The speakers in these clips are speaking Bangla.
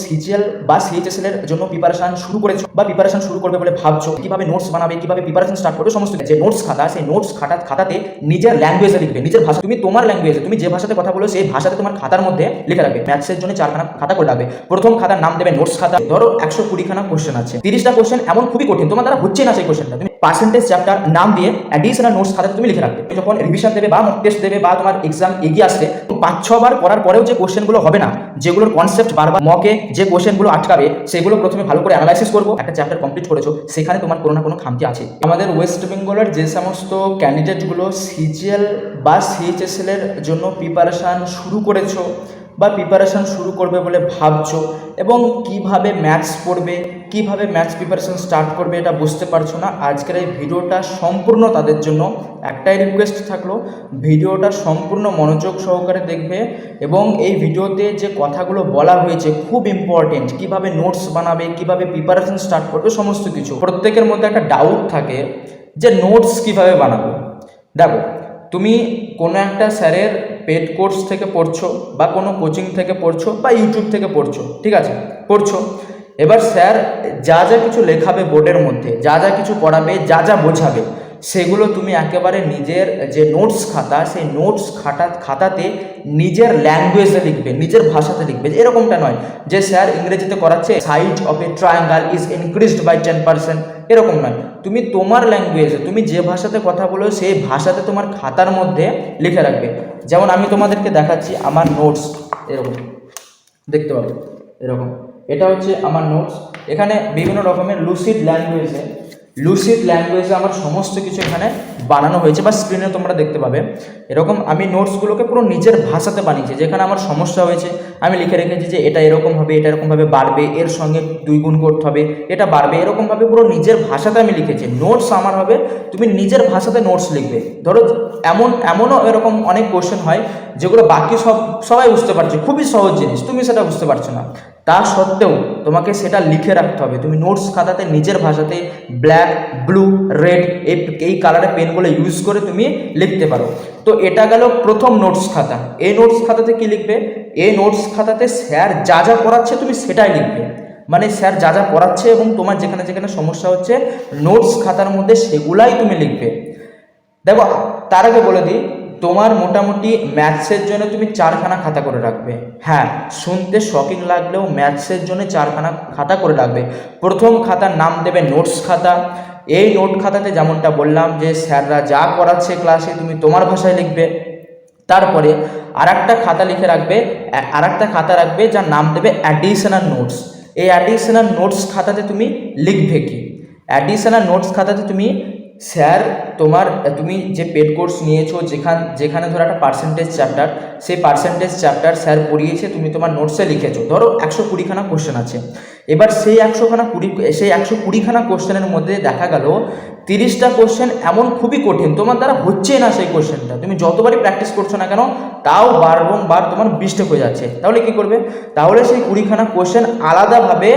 সিজিএল বা সিএইচএসএল এর জন্য প্রিপারেশন শুরু করেছো বা প্রিপারেশন শুরু করবে বলে ভাবছো, কিভাবে নোটস বানাবে, কিভাবে প্রিপারেশন স্টার্ট করবে, সমস্ত যে নোটস খাতা, সেই নোটস খাতাতে নিজের ল্যাঙ্গুয়েজে লিখবে, নিজের ভাষা, তুমি তোমার ল্যাঙ্গুয়েজে, তুমি যে ভাষাতে কথা বলো সেই ভাষাতে তোমার খাতার মধ্যে লিখে রাখবে। ম্যাথসের জন্য 4খানা খাতা করে রাখবে। প্রথম খাতার নাম দেবে নোটস খাতা। ধরো 120খানা কোশ্চেন আছে, 30টা কোশ্চেন এমন খুবই কঠিন, তোমার দ্বারা হচ্ছে না সেই কোশ্চেনটা, তুমি পার্সেন্টেজ চ্যাপ্টার নাম দিয়ে অ্যাডিশনাল নোটস খাতাতে তুমি লিখে রাখবে। যখন রিভিশন দেবে বা মক টেস্ট দেবে বা তোমার এক্সাম এগিয়ে আসছে, 5-6 বার করার পরেও যে কোশ্চেনগুলো হবে না, যেগুলোর কনসেপ্ট বারবার মকে যে কোশ্চেনগুলো আটকাবে, সেগুলো প্রথমে ভালো করে অ্যানালাইসিস করবো। একটা চ্যাপ্টার কমপ্লিট করেছো, সেখানে তোমার কোনো না কোনো খামতি আছে। আমাদের ওয়েস্ট বেঙ্গলের যে সমস্ত ক্যান্ডিডেটগুলো সিজিএল বা সিএইচএসএল এর জন্য প্রিপারেশান শুরু করেছো বা প্রিপারেশান শুরু করবে বলে ভাবছো এবং কিভাবে ম্যাথস পড়বে, কিভাবে ম্যাথস প্রিপারেশান স্টার্ট করবে এটা বুঝতে পারছো না, আজকের এই ভিডিওটা সম্পূর্ণ তাদের জন্য। একটাই রিকোয়েস্ট থাকলো, ভিডিওটা সম্পূর্ণ মনোযোগ সহকারে দেখবে এবং এই ভিডিওতে যে কথাগুলো বলা হয়েছে খুব ইম্পর্টেন্ট। কিভাবে নোটস বানাবে, কিভাবে প্রিপারেশান স্টার্ট করবে, সমস্ত কিছু। প্রত্যেকের মধ্যে একটা ডাউট থাকে যে নোটস কিভাবে বানাবো। দেখো, তুমি কোনো একটা স্যারের পেড কোর্স থেকে পড়ছো বা কোনো কোচিং থেকে পড়ছো বা ইউটিউব থেকে পড়ছো, ঠিক আছে, পড়ছো। এবার স্যার যা যা কিছু লেখাবে বোর্ডের মধ্যে, যা যা কিছু পড়াবে, যা যা বোঝাবে, সেগুলো তুমি একেবারে নিজের যে নোটস খাতা, সেই নোটস খাতাতে নিজের ল্যাঙ্গুয়েজে লিখবে, নিজের ভাষাতে লিখবে। এরকমটা নয় যে স্যার ইংরেজিতে করাচ্ছে side of a triangle is increased by 10%, এরকম নয়। তুমি তোমার ল্যাঙ্গুয়েজে, তুমি যে ভাষাতে কথা বলো সেই ভাষাতে তোমার খাতার মধ্যে লিখে রাখবে। যেমন আমি তোমাদেরকে দেখাচ্ছি আমার নোটস, এরকম দেখতে পাবে, এরকম এটা হচ্ছে আমার নোটস। এখানে বিভিন্ন রকমের লুসিড ল্যাঙ্গুয়েজে আমার সমস্ত কিছু এখানে বানানো হয়েছে বা স্ক্রিনে তোমরা দেখতে পাবে। এরকম আমি নোটসগুলোকে পুরো নিজের ভাষাতে বানিয়েছি। যেখানে আমার সমস্যা হয়েছে আমি লিখে রেখেছি যে এটা এরকম হবে, এটা এরকমভাবে বাড়বে, এর সঙ্গে 2 গুণ করতে হবে, এটা বাড়বে, এরকমভাবে পুরো নিজের ভাষাতে আমি লিখেছি। নোটস আমার হবে, তুমি নিজের ভাষাতে নোটস লিখবে। ধরো এমনও এরকম অনেক কোশ্চেন হয় যেগুলো বাকি সবাই বুঝতে পারছে, খুবই সহজ জিনিস, তুমি সেটা বুঝতে পারছো না, তা সত্ত্বেও তোমাকে সেটা লিখে রাখতে হবে। তুমি নোটস খাতাতে নিজের ভাষাতে ব্ল্যাক, ব্লু, রেড এই কালারের পেনগুলো ইউজ করে তুমি লিখতে পারো। তো এটা গেল প্রথম নোটস খাতা। এই নোটস খাতাতে কি লিখবে? এই নোটস খাতাতে স্যার যা যা পড়াচ্ছে তুমি সেটাই লিখবে। মানে স্যার যা যা পড়াচ্ছে এবং তোমার যেখানে যেখানে সমস্যা হচ্ছে নোটস খাতার মধ্যে সেগুলাই তুমি লিখবে। দেখো, তার আগে বলে দিই, তোমার মোটামুটি ম্যাথসের জন্য তুমি 4খানা খাতা করে রাখবে। হ্যাঁ, শুনতে শকিং লাগলেও ম্যাথসের জন্য 4খানা খাতা করে রাখবে। প্রথম খাতার নাম দেবে নোটস খাতা। এই নোট খাতাতে যেমনটা বললাম যে স্যাররা যা করাচ্ছে ক্লাসে তুমি তোমার ভাষায় লিখবে। তারপরে আরেকটা খাতা লিখে রাখবে, আরেকটা খাতা রাখবে যার নাম দেবে অ্যাডিশনাল নোটস। এই অ্যাডিশনাল নোটস খাতাতে তুমি লিখবে কি? অ্যাডিশনাল নোটস খাতাতে তুমি স্যার তুমি যে পেড কোর্স নিয়েছো, যেখানে ধরো একটা পার্সেন্টেজ চ্যাপ্টার, সেই পার্সেন্টেজ চ্যাপ্টার স্যার পড়িয়েছে, তুমি তোমার নোটসে লিখেছো। ধরো 120খানা কোশ্চেন আছে। এবার সেই 120খানা কোশ্চেনের মধ্যে দেখা গেল 30টা কোশ্চেন এমন খুবই কঠিন, তোমার দ্বারা হচ্ছে না সেই কোশ্চেনটা, তুমি যতবারই প্র্যাকটিস করছো না কেন তাও বারবার তোমার মিস্টেক হয়ে যাচ্ছে। তাহলে কি করবে? তাহলে সেই 20খানা কোশ্চেন আলাদাভাবে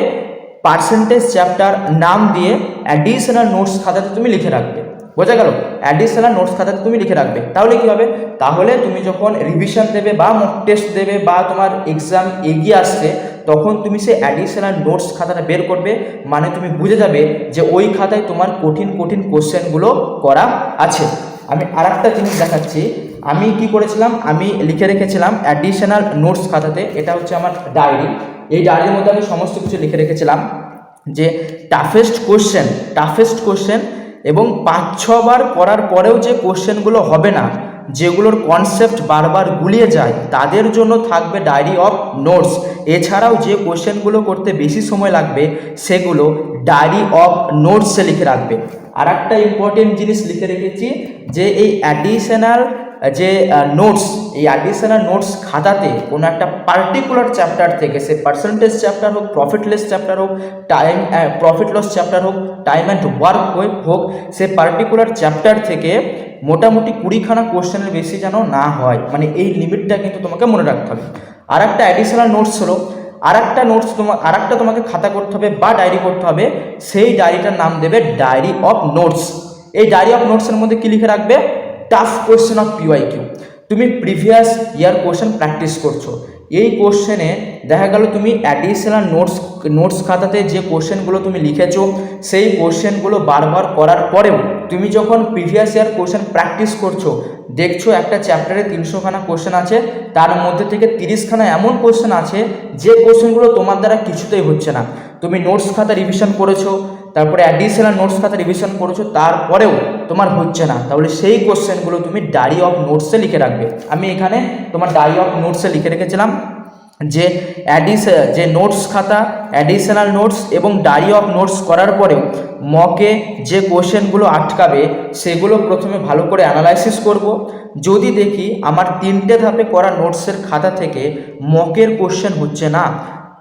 পার্সেন্টেজ চ্যাপ্টার নাম দিয়ে অ্যাডিশনাল নোটস খাতাতে তুমি লিখে রাখবে। বোঝা গেল? অ্যাডিশনাল নোটস খাতাতে তুমি লিখে রাখবে। তাহলে কি হবে? তাহলে তুমি যখন রিভিশন দেবে বা মক টেস্ট দেবে বা তোমার এক্সাম এগিয়ে আসছে, তখন তুমি সেই অ্যাডিশনাল নোটস খাতাটা বের করবে, মানে তুমি বুঝে যাবে যে ওই খাতায় তোমার কঠিন কোশ্চেনগুলো করা আছে। আমি আরেকটা জিনিস দেখাচ্ছি। আমি কি করেছিলাম, আমি লিখে রেখেছিলাম অ্যাডিশনাল নোটস খাতাতে, এটা হচ্ছে আমার ডায়েরি। এই ডায়েরির মধ্যে আমি সমস্ত কিছু লিখে রেখেছিলাম যে টাফেস্ট কোশ্চেন এবং 5-6 বার করার পরেও যে কোশ্চেনগুলো হবে না, যেগুলোর কনসেপ্ট বারবার গুলিয়ে যায়, তাদের জন্য থাকবে ডায়েরি অফ নোটস। এছাড়াও যে কোশ্চেনগুলো করতে বেশি সময় লাগবে সেগুলো ডায়েরি অফ নোটসে লিখে রাখবে। আর একটা ইম্পর্টেন্ট জিনিস লিখে রেখেছি যে এই অ্যাডিশনাল নোটস খাতাতে কোনো একটা পার্টিকুলার চ্যাপ্টার থেকে, সে পার্সেন্টেজ চ্যাপ্টার হোক, প্রফিট লস চ্যাপ্টার হোক, টাইম অ্যান্ড ওয়ার্ক হোক, সে পার্টিকুলার চ্যাপ্টার থেকে মোটামুটি 20খানা কোশ্চেনের বেশি যেন না হয়, মানে এই লিমিটটা কিন্তু তোমাকে মনে রাখতে হবে। আর একটা অ্যাডিশনাল নোটস হলো, আরেকটা তোমাকে খাতা করতে হবে বা ডায়েরি করতে হবে। সেই ডায়েরিটার নাম দেবে ডায়েরি অফ নোটস। এই ডায়েরি অফ নোটসের মধ্যে কি লিখে রাখবে? Tough question of PYQ। তুমি প্রিভিয়াস ইয়ার কোশ্চেন প্র্যাকটিস করছো, এই কোশ্চেনে দেখা গেল তুমি অ্যাডিশনাল নোটস খাতাতে যে কোশ্চেনগুলো তুমি লিখেছো সেই কোশ্চেনগুলো বারবার করার পরেও তুমি যখন প্রিভিয়াস ইয়ার কোশ্চেন প্র্যাকটিস করছো, দেখছো একটা চ্যাপ্টারে 300খানা কোশ্চেন আছে, তার মধ্যে থেকে 30খানা এমন কোশ্চেন আছে যে কোশ্চেনগুলো তোমার দ্বারা কিছুতেই হচ্ছে না। তুমি নোটস খাতা রিভিশন করেছো, তারপরে অ্যাডিশনাল নোটস খাতা রিভিশন করেছো, তারপরেও তোমার হচ্ছে না, তাহলে সেই কোশ্চেনগুলো তুমি ডায়েরি অফ নোটসে লিখে রাখবে। আমি এখানে তোমার ডায়েরি অফ নোটসে লিখে রেখেছিলাম যে নোটস খাতা, অ্যাডিশনাল নোটস এবং ডায়েরি অফ নোটস করার পরেও মকে যে কোশ্চেনগুলো আটকাবে সেগুলো প্রথমে ভালো করে অ্যানালাইসিস করব। যদি দেখি আমার 3টে ধাপে করা নোটসের খাতা থেকে মকের কোশ্চেন হচ্ছে না,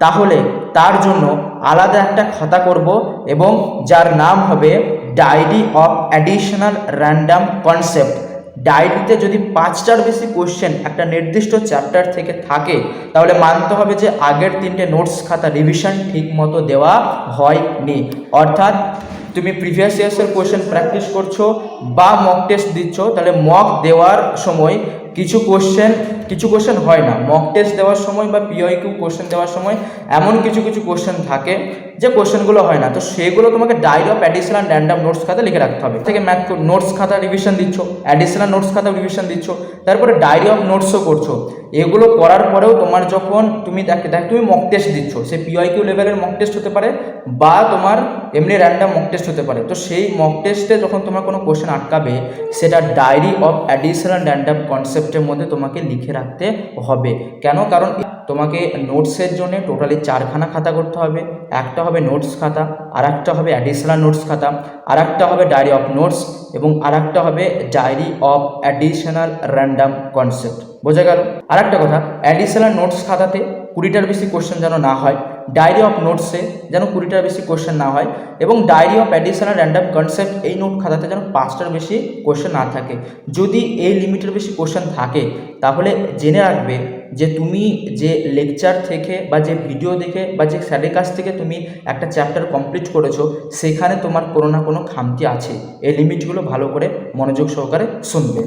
তাহলে তার জন্য আলাদা একটা খাতা করব এবং যার নাম হবে diary of additional random concept. ডায়েরিতে যদি 5টার বেশি কোশ্চেন একটা নির্দিষ্ট চ্যাপ্টার থেকে থাকে, তাহলে মানতে হবে যে আগের 3টে নোটস খাতা রিভিশন ঠিক মতো দেওয়া হয়নি। অর্থাৎ তুমি প্রিভিয়াস ইয়ার্সের কোশ্চেন প্র্যাকটিস করছো বা মক টেস্ট দিচ্ছ, তাহলে মক দেওয়ার সময় কিছু কোশ্চেন হয় না। মক টেস্ট দেওয়ার সময় বা পিওয়াইকিউ কোশ্চেন দেওয়ার সময় এমন কিছু কোশ্চেন থাকে যে কোশ্চেনগুলো হয় না, তো সেগুলো তোমাকে diary of additional random notes খাতা লিখে রাখতে হবে। থেকে ম্যাথ নোটস খাতা রিভিশন দিচ্ছ, অ্যাডিশনাল নোটস খাতা রিভিশন দিচ্ছ, তারপরে ডায়েরি অফ নোটসও করছো। এগুলো করার পরেও তোমার যখন তুমি তুমি মক টেস্ট দিচ্ছ, সে পিওয়াইকিউ লেভেলের মক টেস্ট হতে পারে বা তোমার এমনি র্যান্ডাম মক টেস্ট হতে পারে, তো সেই মক টেস্টে যখন তোমার কোনো কোশ্চেন আটকাবে সেটা ডায়েরি অফ অ্যাডিশনাল র্যান্ডাম কনসেপ্টের মধ্যে তোমাকে লিখে রাখতে হবে। কেন? কারণ তোমাকে নোটসের জন্য টোটালি 4খানা খাতা করতে হবে। একটা হবে নোটস খাতা, আর একটা হবে অ্যাডিশনাল নোটস খাতা, আর একটা হবে ডায়েরি অফ নোটস এবং আর একটা হবে diary of additional random concept. বোঝা গেল? আর একটা কথা, অ্যাডিশনাল নোটস খাতাতে 20টার বেশি কোশ্চেন যেন না হয়, ডায়েরি অফ নোটসে যেন 20টার বেশি কোশ্চেন না হয়, এবং diary of additional random concept এই নোট খাতাতে যেন 5টার বেশি কোশ্চেন না থাকে। যদি এই লিমিটের বেশি কোশ্চেন থাকে তাহলে জেনে রাখবে যে তুমি যে লেকচার থেকে বা যে ভিডিও দেখে বা যে স্যারের কাছ থেকে তুমি একটা চ্যাপ্টার কমপ্লিট করেছো সেখানে তোমার কোনো না কোনো খামতি আছে। এই লিমিটগুলো ভালো করে মনোযোগ সহকারে শুনবে।